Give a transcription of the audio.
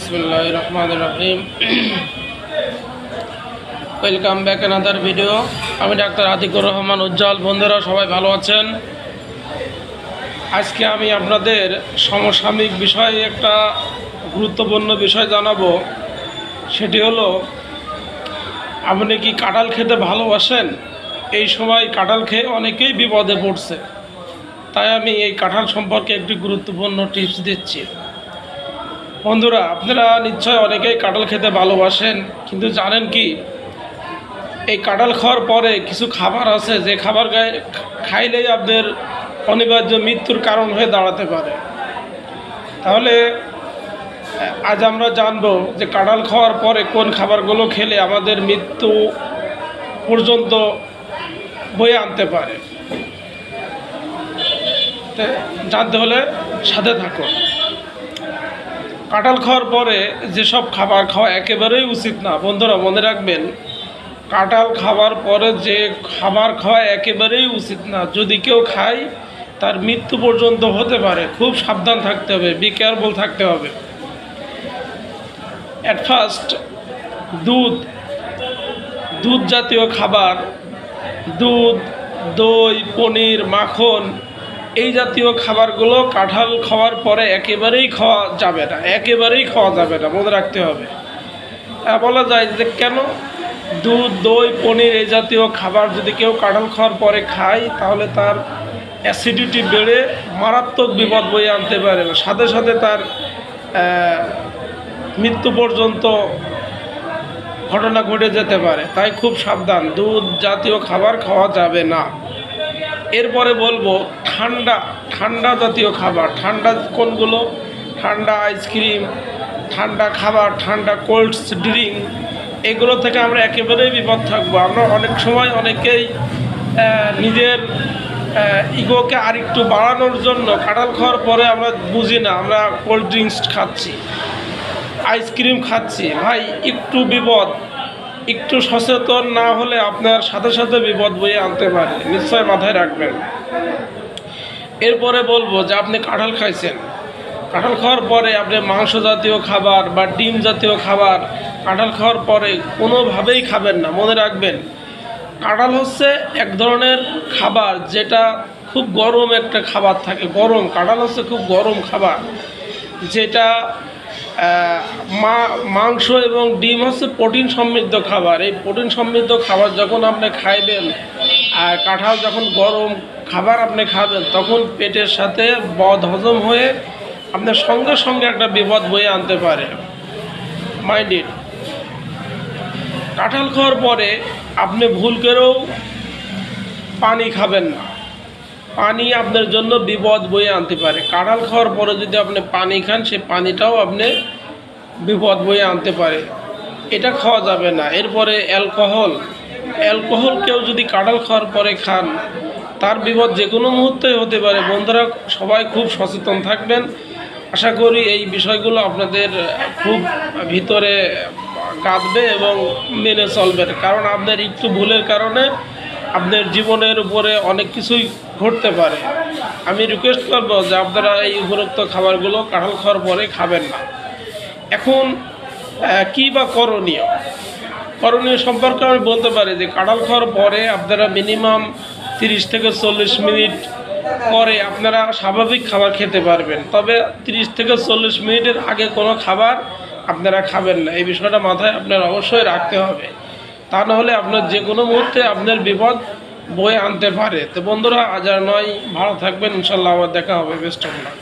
বিসমিল্লাহির রহমানির রহিম। Welcome back another video. আমি ডাক্তার আতিকুর রহমান উজ্জ্বল। বন্ধুরা সবাই ভালো আছেন? আজকে আমি আপনাদের সমসাময়িক বিষয়ে একটা গুরুত্বপূর্ণ বিষয় জানাবো। সেটি হলো, আপনি কি কাঁঠাল খেতে ভালোবাসেন? এই সময় কাঁঠাল খেয়ে অনেকেই বিপদে পড়ছে, তাই আমি এই কাঁঠাল সম্পর্কে একটি গুরুত্বপূর্ণ টিপস দিচ্ছি। বন্ধুরা, আপনারা নিশ্চয় অনেকেই কাঁঠাল খেতে ভালোবাসেন, কিন্তু জানেন কি, এই কাঁঠাল খাওয়ার পরে কিছু খাবার আছে যে খাবার খাইলেই আপনাদের অনিবার্য মৃত্যুর কারণ হয়ে দাঁড়াতে পারে। তাহলে আজ আমরা জানবো যে কাঁঠাল খাওয়ার পরে কোন খাবারগুলো খেলে আমাদের মৃত্যু পর্যন্ত বয়ে আনতে পারে। জানতে হলে সাথে থাকুন। কাঁঠাল খাওয়ার পরে যেসব খাবার খাওয়া একেবারেই উচিত না। বন্ধুরা মনে রাখবেন, কাঁঠাল খাওয়ার পরে যে খাবার খাওয়া একেবারেই উচিত না। যদি কেউ খায় তার মৃত্যু পর্যন্ত হতে পারে। খুব সাবধান থাকতে হবে, বি কেয়ারফুল থাকতে হবে। অ্যাট ফার্স্ট, দুধ জাতীয় খাবার, দুধ, দই, পনির, মাখন, এই জাতীয় খাবারগুলো কাঁঠাল খাওয়ার পরে একেবারেই খাওয়া যাবে না, মনে রাখতে হবে। বলা যায় যে কেন? দুধ, দই, পনির এই জাতীয় খাবার যদি কেউ কাঁঠাল খাওয়ার পরে খায়, তাহলে তার অ্যাসিডিটি বেড়ে মারাত্মক বিপদ বয়ে আনতে পারে। সাথে সাথে তার মৃত্যু পর্যন্ত ঘটনা ঘটে যেতে পারে। তাই খুব সাবধান, দুধ জাতীয় খাবার খাওয়া যাবে না। এরপরে বলবো ঠান্ডা জাতীয় খাবার। ঠান্ডা কোনগুলো? ঠান্ডা আইসক্রিম, ঠান্ডা খাবার, ঠান্ডা কোল্ড ড্রিঙ্ক, এগুলো থেকে আমরা একেবারেই বিপদ থাকবো। আমরা অনেক সময় অনেকেই নিজের ইগোকে আরেকটু বাড়ানোর জন্য কাঁঠাল খাওয়ার পরে আমরা বুঝি না, আমরা কোল্ড ড্রিঙ্কস খাচ্ছি, আইসক্রিম খাচ্ছি। ভাই, একটু বিপদ, একটু সচেতন না হলে আপনার সাথে সাথে বিপদ বয়ে আনতে পারে। নিশ্চয় মাথায় রাখবেন। এরপরে বলবো যে আপনি কাঁঠাল খাইছেন, কাঁঠাল খাওয়ার পরে আপনি মাংস জাতীয় খাবার বা ডিম জাতীয় খাবার কাঁঠাল খাওয়ার পরে কোনোভাবেই খাবেন না। মনে রাখবেন, কাঁঠাল হচ্ছে এক ধরনের খাবার যেটা খুব গরম একটা খাবার থাকে। কাঁঠাল হচ্ছে খুব গরম খাবার, যেটা মাংস এবং ডিম হচ্ছে প্রোটিন সমৃদ্ধ খাবার। এই প্রোটিন সমৃদ্ধ খাবার যখন আপনি খাইবেন, আর কাঁঠাল যখন গরম খাবার আপনি খাবেন, তখন পেটের সাথে বদহজম হয়ে আপনার সঙ্গে সঙ্গে একটা বিপদ বয়ে আনতে পারে। Mind it. কাঁঠাল খাওয়ার পরে আপনি ভুল করেও পানি খাবেন না। পানি আপনার জন্য বিপদ বয়ে আনতে পারে। কাঁঠাল খাওয়ার পরে যদি আপনি পানি খান, সেই পানিটাও আপনি বিপদ বয়ে আনতে পারে। এটা খাওয়া যাবে না। এরপরে অ্যালকোহল কেউ যদি কাঁঠাল খাওয়ার পরে খান, তার বিপদ যে কোনো মুহূর্তেই হতে পারে। বন্ধুরা সবাই খুব সচেতন থাকবেন। আশা করি এই বিষয়গুলো আপনাদের খুব ভিতরে কাঁদবে এবং মেনে চলবেন, কারণ আপনার একটু ভুলের কারণে আপনার জীবনের উপরে অনেক কিছুই ঘটতে পারে। আমি রিকোয়েস্ট করবো যে আপনারা এই উপরোক্ত খাবারগুলো কাঁঠাল খাওয়ার পরে খাবেন না। এখন কী বা করণীয় সম্পর্কে আমি বলতে পারি যে কাঁঠাল খাওয়ার পরে আপনারা মিনিমাম 30 থেকে 40 মিনিট পরে আপনারা স্বাভাবিক খাবার খেতে পারবেন। তবে 30 থেকে 40 মিনিটের আগে কোনো খাবার আপনারা খাবেন না। এই বিষয়টা মাথায় আপনার অবশ্যই রাখতে হবে, তা নাহলে আপনার যে কোনো মুহূর্তে আপনার বিপদ বয়ে আনতে পারে। তো বন্ধুরা, আজ আর নয়, ভালো থাকবেন। ইনশাল্লাহ আবার দেখা হবে। Best of luck.